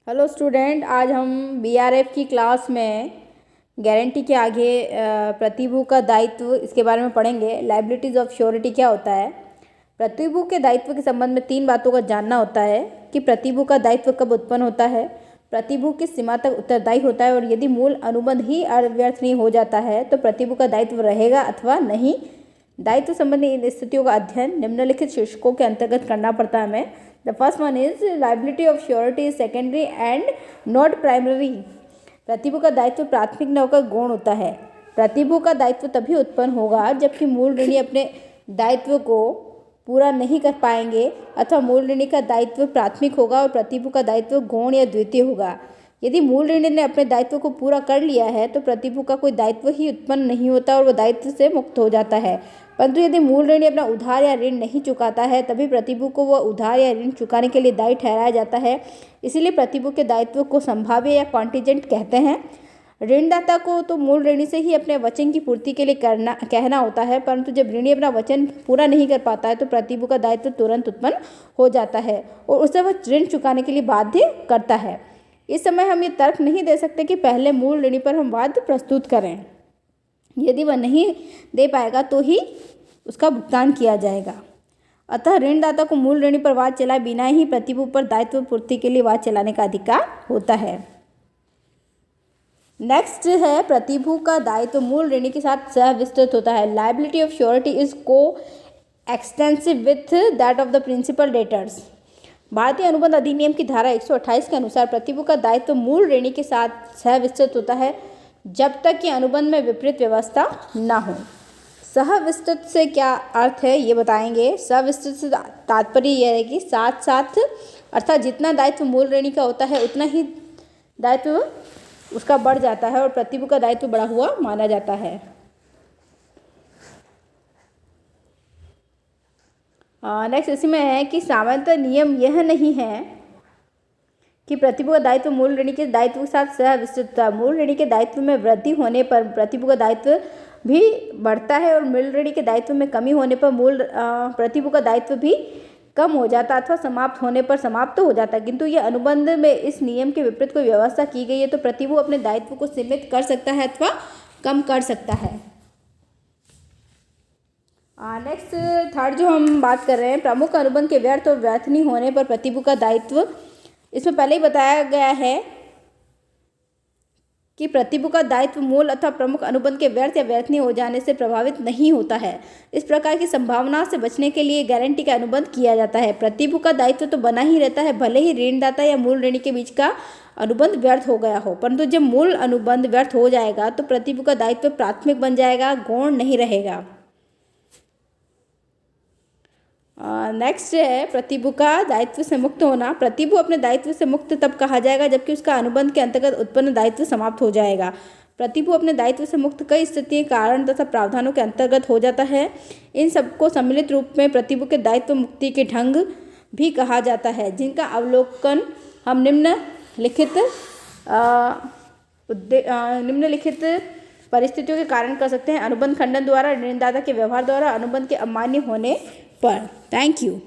Hello student, आज हम बीआरएफ की क्लास में गारंटी के आगे प्रतिभू का दायित्व इसके बारे में पढ़ेंगे। लायबिलिटीज़ ऑफ श्योरिटी क्या होता है। प्रतिभू के दायित्व के संबंध में 3 बातों का जानना होता है कि प्रतिभू का दायित्व कब उत्पन्न होता है, प्रतिभू किस सीमा तक उत्तरदायी होता है और यदि मूल अनुबंध ही अव्यर्थ नहीं हो जाता है तो प्रतिभू का दायित्व रहेगा अथवा नहीं। दायित्व संबंधी इन स्थितियों का अध्ययन निम्नलिखित शीर्षकों के अंतर्गत करना पड़ता है हमें। The first one is liability of surety is secondary and not primary। प्रतिभू का दायित्व प्राथमिक न होकर गौण होता है। प्रतिभू का दायित्व तभी उत्पन्न होगा जबकि मूल ऋणी अपने दायित्व को पूरा नहीं कर पाएंगे अथवा मूल ऋणी का दायित्व प्राथमिक होगा और प्रतिभू का दायित्व गौण या द्वितीय होगा। यदि मूल ऋणी ने अपने दायित्व को पूरा कर लिया है तो प्रतिभू का कोई दायित्व ही उत्पन्न नहीं होता और वह दायित्व से मुक्त हो जाता है। परंतु यदि मूल ऋणी अपना उधार या ऋण नहीं चुकाता है तभी प्रतिभू को वह उधार या ऋण चुकाने के लिए दायी ठहराया जाता है। इसीलिए प्रतिभू के दायित्व को संभाव्य या कॉन्टिजेंट कहते हैं। ऋणदाता को तो मूल ऋणी से ही अपने वचन की पूर्ति के लिए कहना होता है, परंतु जब ऋणी अपना वचन पूरा नहीं कर पाता है तो प्रतिभू का दायित्व तुरंत उत्पन्न हो जाता है और उसे वह ऋण चुकाने के लिए बाध्य करता है। इस समय हम ये तर्क नहीं दे सकते कि पहले मूल ऋणी पर हम वाद प्रस्तुत करें। यदि वह नहीं दे पाएगा तो ही उसका भुगतान किया जाएगा। अतः ऋणदाता को मूल ऋणी पर वाद चलाए बिना ही प्रतिभू पर दायित्व पूर्ति के लिए वाद चलाने का अधिकार होता है। नेक्स्ट है प्रतिभू का दायित्व मूल ऋणी के साथ सह विस्तृत होता है। Liability of surety is coextensive with that of the principal debtors. भारतीय अनुबंध अधिनियम की धारा 128 के अनुसार प्रतिभू का दायित्व मूल ऋणी के साथ सह विस्तृत होता है जब तक कि अनुबंध में विपरीत व्यवस्था न हो। सह विस्तृत से क्या अर्थ है ये बताएंगे। सह विस्तृत से तात्पर्य यह है कि साथ साथ, अर्थात जितना दायित्व मूल ऋणी का होता है उतना ही दायित्व उसका बढ़ जाता है और प्रतिभू का दायित्व बढ़ा हुआ माना जाता है। नेक्स्ट इसी में है कि सामान्यतः नियम यह नहीं है कि प्रतिभू का दायित्व मूल ऋणी के दायित्व के साथ सह विस्तृत होता है। मूल ऋणी के दायित्व में वृद्धि होने पर प्रतिभू का दायित्व भी बढ़ता है और मूल ऋणी के दायित्व में कमी होने पर प्रतिभू का दायित्व भी कम हो जाता है अथवा समाप्त होने पर समाप्त हो जाता है। किंतु यह अनुबंध में इस नियम के विपरीत कोई व्यवस्था की गई है तो प्रतिभू अपने दायित्व को सीमित कर सकता है अथवा कम कर सकता है। नेक्स्ट थर्ड जो हम बात कर रहे हैं, प्रमुख अनुबंध के व्यर्थ और व्यर्थ नहीं होने पर प्रतिभू का दायित्व। इसमें पहले ही बताया गया है कि प्रतिभू का दायित्व मूल अथवा प्रमुख अनुबंध के व्यर्थ या व्यर्थ नहीं हो जाने से प्रभावित नहीं होता है। इस प्रकार की संभावना से बचने के लिए गारंटी का अनुबंध किया जाता है। प्रतिभू का दायित्व तो बना ही रहता है भले ही ऋणदाता या मूल ऋणी के बीच का अनुबंध व्यर्थ हो गया हो, परंतु जब मूल अनुबंध व्यर्थ हो जाएगा तो प्रतिभू का दायित्व प्राथमिक बन जाएगा, गौण नहीं रहेगा। नेक्स्ट है प्रतिभू का दायित्व से मुक्त होना। प्रतिभू अपने दायित्व से मुक्त तब कहा जाएगा जबकि उसका अनुबंध के अंतर्गत उत्पन्न दायित्व समाप्त हो जाएगा। प्रतिभू अपने दायित्व से मुक्त कई स्थितियों, कारण तथा प्रावधानों के अंतर्गत हो जाता है। इन सबको सम्मिलित रूप में प्रतिभू के दायित्व मुक्ति के ढंग भी कहा जाता है, जिनका अवलोकन हम निम्नलिखित परिस्थितियों के कारण कर सकते हैं। अनुबंध खंडन द्वारा, ऋणदाता के व्यवहार द्वारा, अनुबंध के अमान्य होने पर। Thank you.